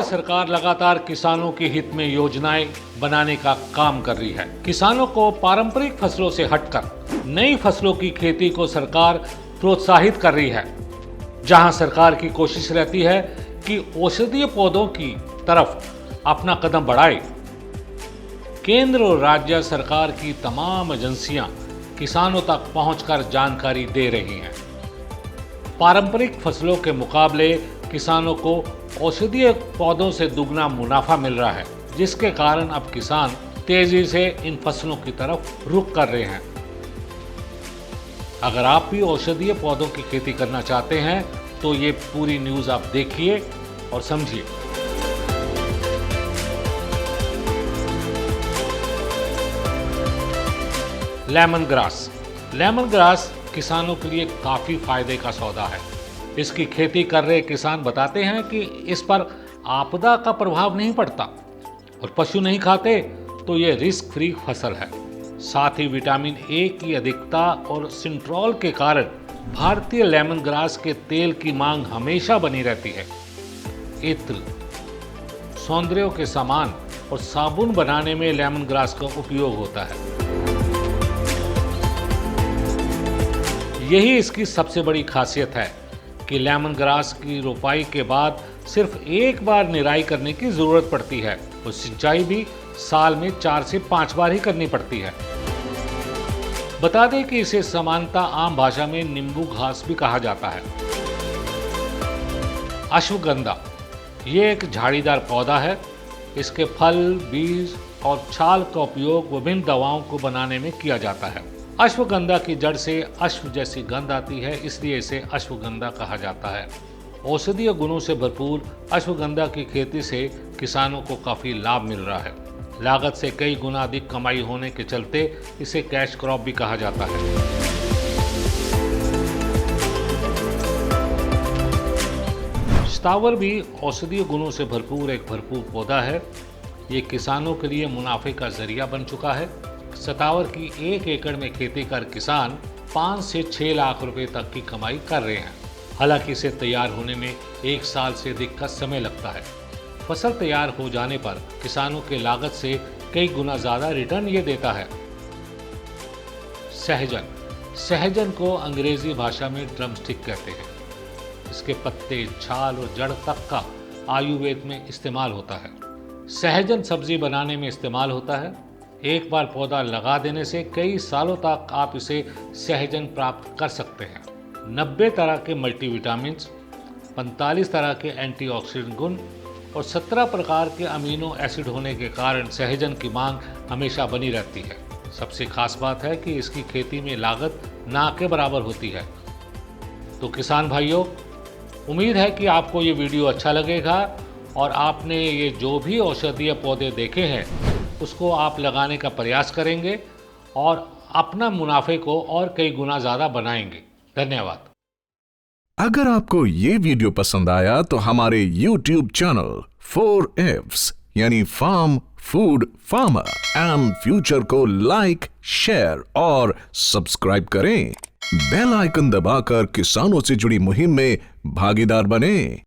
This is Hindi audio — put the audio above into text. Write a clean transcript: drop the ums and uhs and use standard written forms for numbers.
केंद्र सरकार लगातार किसानों के हित में योजनाएं बनाने का काम कर रही है। किसानों को पारंपरिक फसलों से हटकर नई फसलों की खेती को सरकार प्रोत्साहित कर रही है। जहां सरकार की कोशिश रहती है कि औषधीय पौधों की तरफ अपना कदम बढ़ाए, केंद्र और राज्य सरकार की तमाम एजेंसियां किसानों तक पहुंचकर जानकारी दे रही हैं। पारंपरिक फसलों के मुकाबले किसानों को औषधीय पौधों से दुगना मुनाफा मिल रहा है, जिसके कारण अब किसान तेजी से इन फसलों की तरफ रुख कर रहे हैं। अगर आप भी औषधीय पौधों की खेती करना चाहते हैं तो ये पूरी न्यूज़ आप देखिए और समझिए। लेमन ग्रास किसानों के लिए काफ़ी फायदे का सौदा है। इसकी खेती कर रहे किसान बताते हैं कि इस पर आपदा का प्रभाव नहीं पड़ता और पशु नहीं खाते तो ये रिस्क फ्री फसल है। साथ ही विटामिन ए की अधिकता और सिंट्रोल के कारण भारतीय लेमन ग्रास के तेल की मांग हमेशा बनी रहती है। इत्र, सौंदर्य के सामान और साबुन बनाने में लेमन ग्रास का उपयोग होता है। यही इसकी सबसे बड़ी खासियत है कि लेमन ग्रास की रोपाई के बाद सिर्फ एक बार निराई करने की जरूरत पड़ती है और सिंचाई भी साल में 4 से 5 बार ही करनी पड़ती है। बता दें कि इसे समानता आम भाषा में नींबू घास भी कहा जाता है। अश्वगंधा ये एक झाड़ीदार पौधा है। इसके फल, बीज और छाल का उपयोग विभिन्न दवाओं को बनाने में किया जाता है। अश्वगंधा की जड़ से अश्व जैसी गंध आती है, इसलिए इसे अश्वगंधा कहा जाता है। औषधीय गुणों से भरपूर अश्वगंधा की खेती से किसानों को काफ़ी लाभ मिल रहा है। लागत से कई गुना अधिक कमाई होने के चलते इसे कैश क्रॉप भी कहा जाता है। शतावर भी औषधीय गुणों से भरपूर एक भरपूर पौधा है। ये किसानों के लिए मुनाफे का जरिया बन चुका है। शतावर की 1 एकड़ में खेती कर किसान 5 से 6 लाख रुपए तक की कमाई कर रहे हैं। हालांकि इसे तैयार होने में 1 साल से अधिक का समय लगता है। फसल तैयार हो जाने पर किसानों के लागत से कई गुना ज़्यादा रिटर्न ये देता है। सहजन को अंग्रेजी भाषा में ड्रमस्टिक कहते हैं। इसके पत्ते, छाल और जड़ तक का आयुर्वेद में इस्तेमाल होता है। सहजन सब्जी बनाने में इस्तेमाल होता है। एक बार पौधा लगा देने से कई सालों तक आप इसे सहजन प्राप्त कर सकते हैं। 90 तरह के मल्टीविटामिन्स, 45 तरह के एंटीऑक्सीडेंट गुण और 17 प्रकार के अमीनो एसिड होने के कारण सहजन की मांग हमेशा बनी रहती है। सबसे खास बात है कि इसकी खेती में लागत ना के बराबर होती है। तो किसान भाइयों, उम्मीद है कि आपको ये वीडियो अच्छा लगेगा और आपने ये जो भी औषधीय पौधे देखे हैं उसको आप लगाने का प्रयास करेंगे और अपना मुनाफे को और कई गुना ज़्यादा बनाएंगे। धन्यवाद। अगर आपको ये वीडियो पसंद आया तो हमारे YouTube चैनल 4Fs यानी farm food farmer and future को लाइक, शेयर और सब्सक्राइब करें। बेल आइकन दबाकर किसानों से जुड़ी मुहिम में भागीदार बनें।